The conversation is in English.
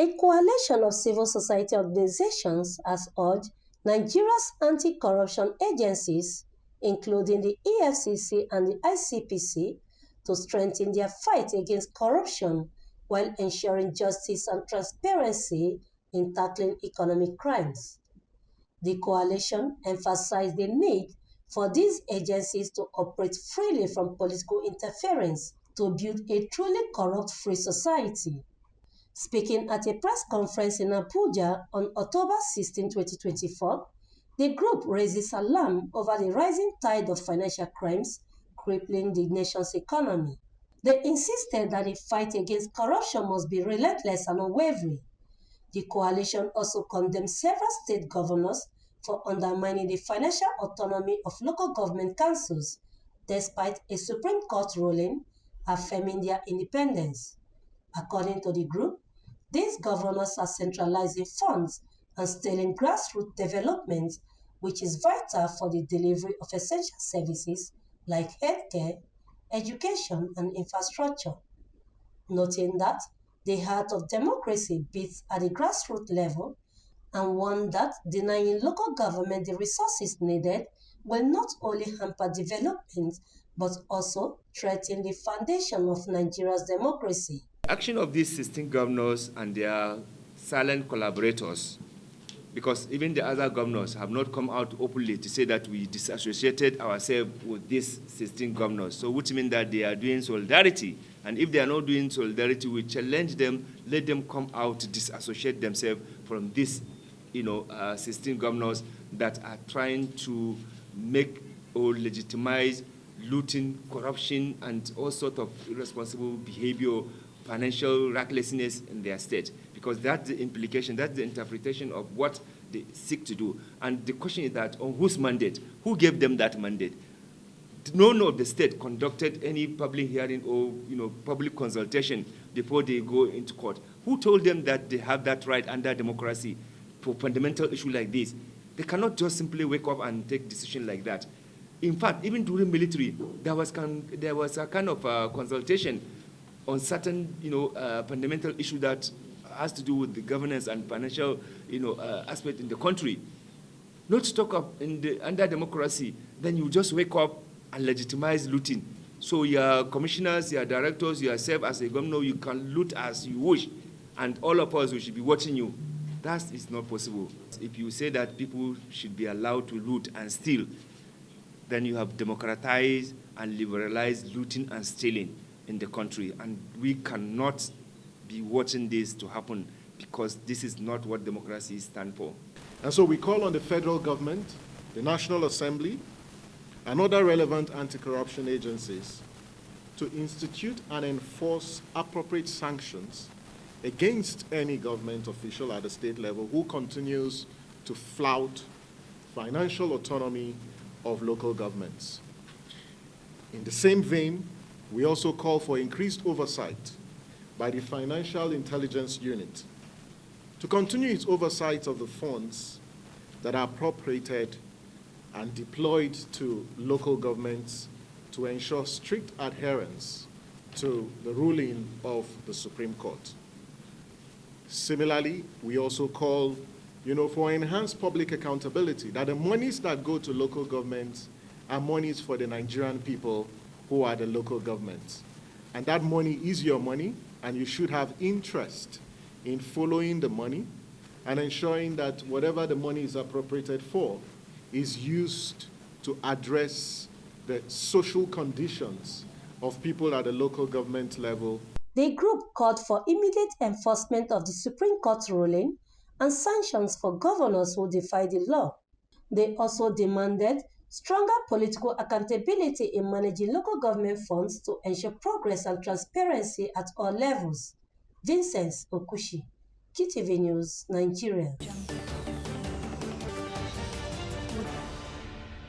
A coalition of civil society organizations has urged Nigeria's anti-corruption agencies, including the EFCC and the ICPC, to strengthen their fight against corruption while ensuring justice and transparency in tackling economic crimes. The coalition emphasized the need for these agencies to operate freely from political interference to build a truly corrupt-free society. Speaking at a press conference in Abuja on October 16, 2024, the group raises alarm over the rising tide of financial crimes crippling the nation's economy. They insisted that the fight against corruption must be relentless and unwavering. The coalition also condemned several state governors for undermining the financial autonomy of local government councils, despite a Supreme Court ruling affirming their independence. According to the group, these governors are centralizing funds and stealing grassroots development, which is vital for the delivery of essential services like healthcare, education, and infrastructure, noting that the heart of democracy beats at the grassroots level and one that denying local government the resources needed will not only hamper development but also threaten the foundation of Nigeria's democracy. Action of these 16 governors and their silent collaborators, because even the other governors have not come out openly to say that we disassociated ourselves with these 16 governors, so which means that they are doing solidarity. And if they are not doing solidarity, we challenge them, let them come out to disassociate themselves from these 16 governors that are trying to make or legitimize looting, corruption, and all sorts of irresponsible behavior, financial recklessness in their state, because that's the implication, that's the interpretation of what they seek to do. And the question is that on whose mandate? Who gave them that mandate? None of the state conducted any public hearing or public consultation before they go into court. Who told them that they have that right under democracy for fundamental issue like this? They cannot just simply wake up and take decision like that. In fact, even during military, there was a kind of consultation on certain fundamental issue that has to do with the governance and financial aspect in the country. Not to talk of under democracy, then you just wake up and legitimize looting. So your commissioners, your directors, yourself as a governor, you can loot as you wish, and all of us, we should be watching you. That is not possible. If you say that people should be allowed to loot and steal, then you have democratized and liberalized looting and stealing in the country. And we cannot be watching this to happen, because this is not what democracy stands for. And so we call on the federal government, the National Assembly, and other relevant anti-corruption agencies to institute and enforce appropriate sanctions against any government official at the state level who continues to flout financial autonomy of local governments. In the same vein, we also call for increased oversight by the Financial Intelligence Unit to continue its oversight of the funds that are appropriated and deployed to local governments to ensure strict adherence to the ruling of the Supreme Court. Similarly, we also call for enhanced public accountability, that the monies that go to local governments are monies for the Nigerian people who are the local governments. And that money is your money, and you should have interest in following the money and ensuring that whatever the money is appropriated for is used to address the social conditions of people at the local government level. The group called for immediate enforcement of the Supreme Court ruling and sanctions for governors who defy the law. They also demanded stronger political accountability in managing local government funds to ensure progress and transparency at all levels. Vincent Okushi, QTV News, Nigeria.